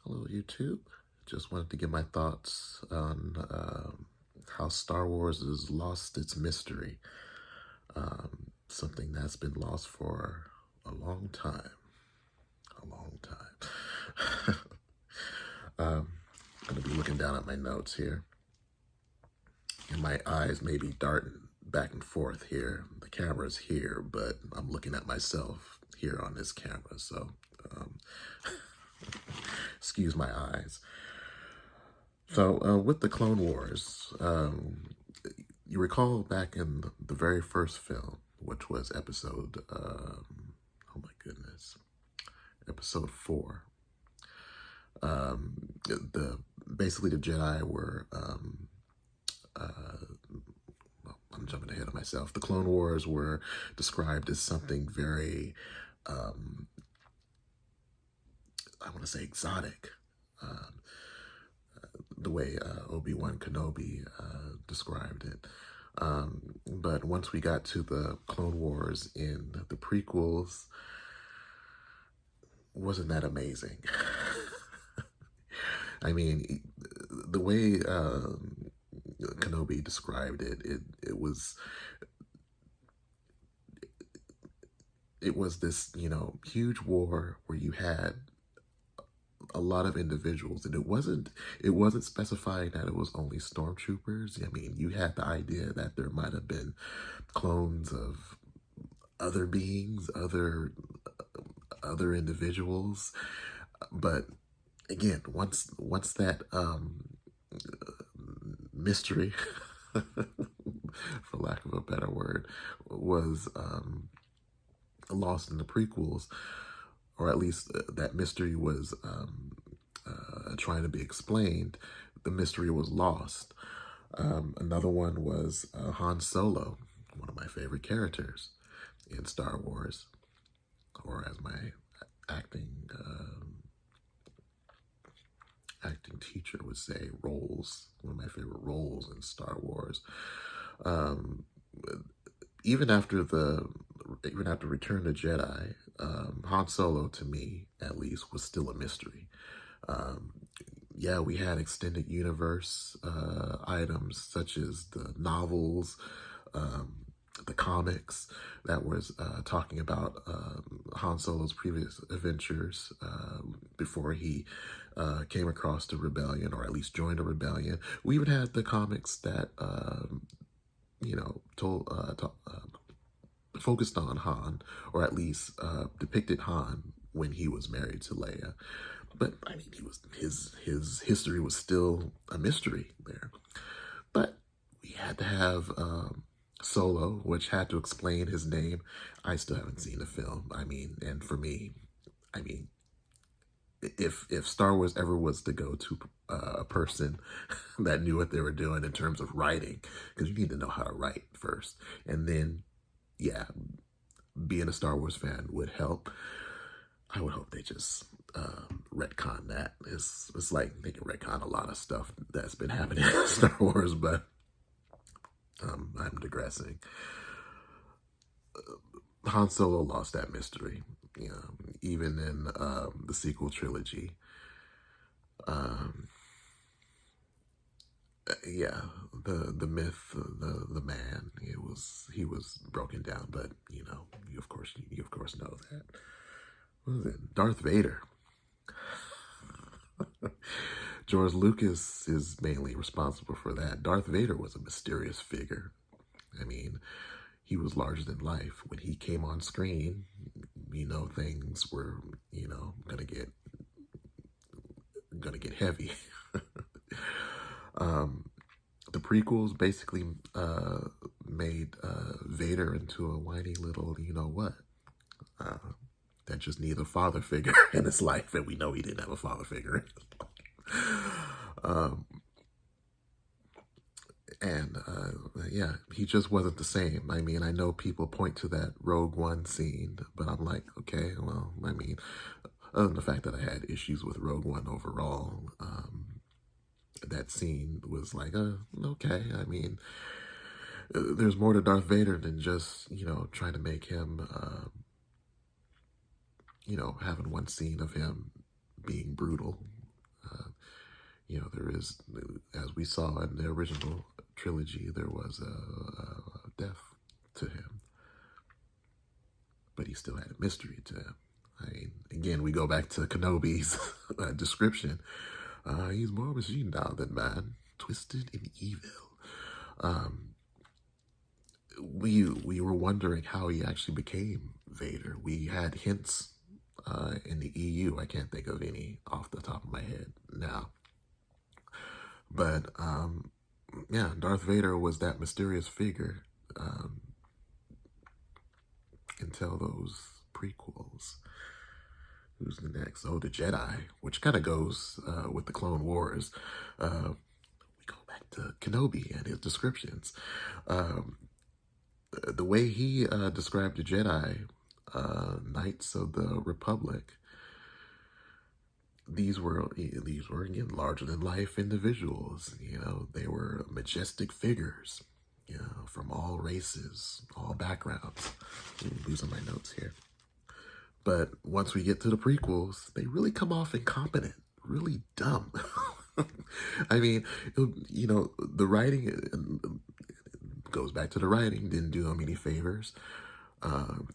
Hello, YouTube. Just wanted to give my thoughts on how Star Wars has lost its mystery. Something that's been lost for a long time. A long time. I'm going to be looking down at my notes here. And my eyes may be darting back and forth here. The camera's here, but I'm looking at myself here on this camera. So, excuse my eyes. So with the Clone Wars, you recall back in the very first film, which was oh my goodness, episode 4. Basically the Jedi were, well, I'm jumping ahead of myself. The Clone Wars were described as something very, I want to say exotic. The way Obi-Wan Kenobi described it. But once we got to the Clone Wars in the prequels, wasn't that amazing? I mean, the way Kenobi described it, it was this, huge war where you had a lot of individuals, and it wasn't specifying that it was only stormtroopers. I mean, you had the idea that there might have been clones of other beings, other individuals, but again, once that mystery, for lack of a better word, was lost in the prequels, or at least that mystery was trying to be explained, the mystery was lost. Another one was Han Solo, one of my favorite characters in Star Wars, or as my acting teacher would say, roles, one of my favorite roles in Star Wars. Even after Return of the Jedi, Han Solo, to me at least, was still a mystery. Yeah, we had extended universe items such as the novels, the comics that was talking about Han Solo's previous adventures before he came across the rebellion, or at least joined the rebellion. We even had the comics that focused on Han, or at least depicted Han when he was married to Leia. But I mean, his history was still a mystery there. But we had to have Solo, which had to explain his name. I still haven't seen the film. I mean, and for me, I mean, if Star Wars ever was to go to a person that knew what they were doing in terms of writing, because you need to know how to write first, and then, yeah, being a Star Wars fan would help. I would hope they just retcon that. It's like they can retcon a lot of stuff that's been happening in Star Wars, but I'm digressing. Han Solo lost that mystery, even in the sequel trilogy. Yeah, the myth, the man, he was broken down, but you of course know that. What was it? Darth Vader. George Lucas is mainly responsible for that. Darth Vader was a mysterious figure. I mean, he was larger than life. When he came on screen, things were, gonna get heavy. The prequels basically made Vader into a whiny little, that just needed a father figure in his life, and we know he didn't have a father figure. Yeah, he just wasn't the same. I mean, I know people point to that Rogue One scene, but I'm like, okay, well, I mean, other than the fact that I had issues with Rogue One overall, that scene was like, okay. I mean, there's more to Darth Vader than just, trying to make him, having one scene of him being brutal. there is, as we saw in the original trilogy, there was a death to him, but he still had a mystery to him. I mean, again, we go back to Kenobi's description. He's more machine now than man, twisted and evil. Um, we were wondering how he actually became Vader. We had hints in the EU. I can't think of any off the top of my head now. But yeah, Darth Vader was that mysterious figure until those prequels. Who's the next? Oh, the Jedi, which kind of goes with the Clone Wars. We go back to Kenobi and his descriptions. The way he described the Jedi, Knights of the Republic, these were again larger than life individuals. They were majestic figures, from all races, all backgrounds. I'm losing my notes here. But once we get to the prequels, they really come off incompetent, really dumb. I mean, the writing goes back to the writing, didn't do them any favors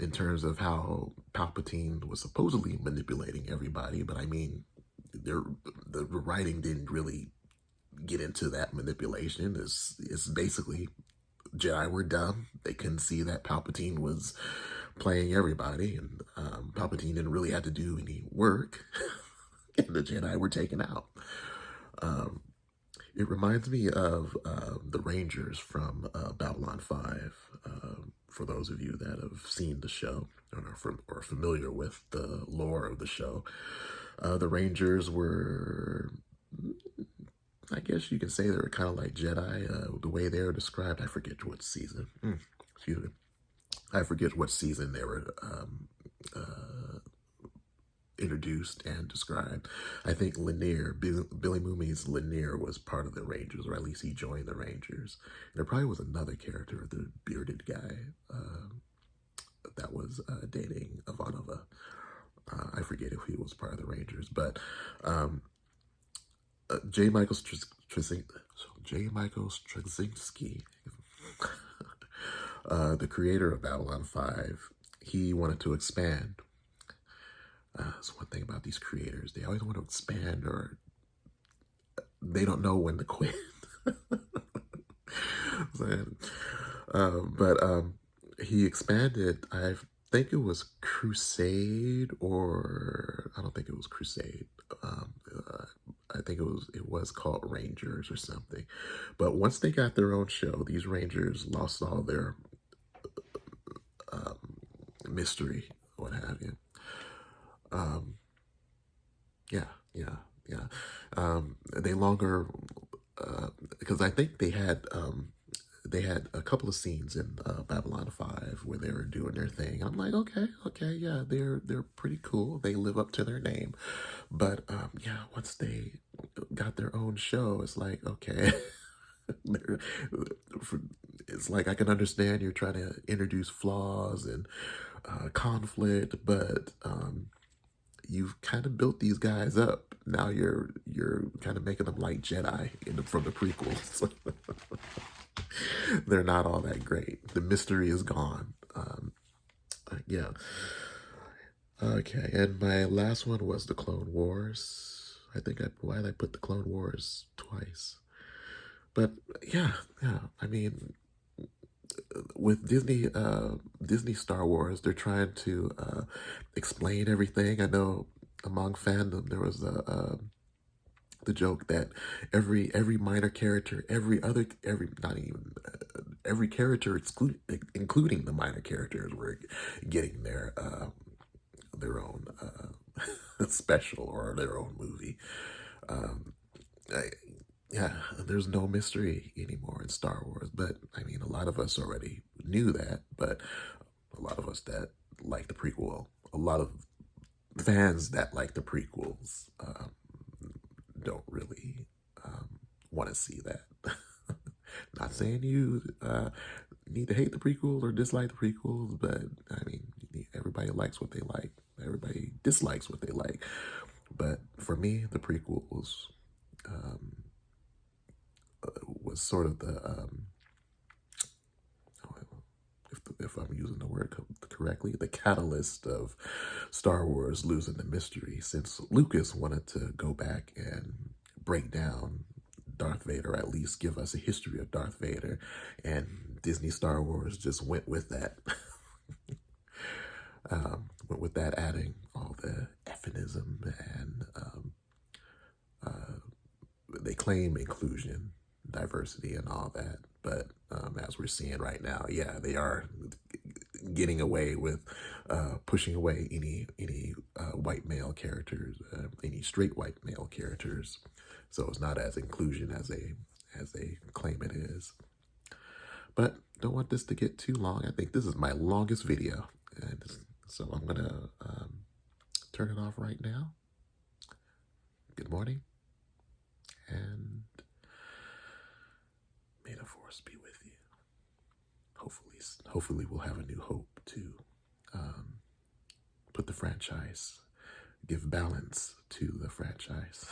in terms of how Palpatine was supposedly manipulating everybody. But I mean, the writing didn't really get into that manipulation. It's basically Jedi were dumb. They couldn't see that Palpatine was playing everybody, and Palpatine didn't really have to do any work, and the Jedi were taken out. It reminds me of the Rangers from Babylon 5. For those of you that have seen the show or are familiar with the lore of the show, the Rangers were, I guess you can say, they were kind of like Jedi. The way they were described, I forget what season. Excuse me. I forget what season they were introduced and described. I think Lanier, Billy Mooney's Lanier, was part of the Rangers, or at least he joined the Rangers. And there probably was another character, the bearded guy, that was dating Ivanova. I forget if he was part of the Rangers, but J. Michael Straczynski, the creator of Babylon 5, he wanted to expand. That's one thing about these creators. They always want to expand, or they don't know when to quit. But he expanded, I think it was Crusade, or I don't think it was Crusade. I think it was called Rangers or something. But once they got their own show, these Rangers lost all their mystery, what have you. They longer, because I think they had a couple of scenes in Babylon 5 where they were doing their thing. I'm like, okay, yeah, they're pretty cool. They live up to their name. But yeah, once they got their own show, it's like, okay. It's like, I can understand you're trying to introduce flaws and conflict, but you've kind of built these guys up. Now you're kind of making them like Jedi from the prequels. They're not all that great. The mystery is gone. Yeah. Okay, and my last one was the Clone Wars. Why did I put the Clone Wars twice? But yeah. I mean, with Disney Star Wars, they're trying to explain everything. I know among fandom there was the joke that every minor character, every character, including the minor characters, were getting their own special or their own movie. Yeah, there's no mystery anymore in Star Wars, but I mean, a lot of us already knew that, but a lot of us that like the prequel, a lot of fans that like the prequels don't really want to see that. Not saying you need to hate the prequels or dislike the prequels, but I mean, everybody likes what they like. Everybody dislikes what they like. But for me, the prequels sort of the if I'm using the word correctly, the catalyst of Star Wars losing the mystery, since Lucas wanted to go back and break down Darth Vader, or at least give us a history of Darth Vader, and Disney Star Wars just went with that. Went with that, adding all the effinism, and they claim inclusion, diversity, and all that. But as we're seeing right now, yeah, they are getting away with pushing away any white male characters, any straight white male characters. So it's not as inclusion as they claim it is. But don't want this to get too long. I think this is my longest video, and so I'm gonna turn it off right now. Good morning, and may the force be with you. Hopefully we'll have a new hope to put the franchise, give balance to the franchise.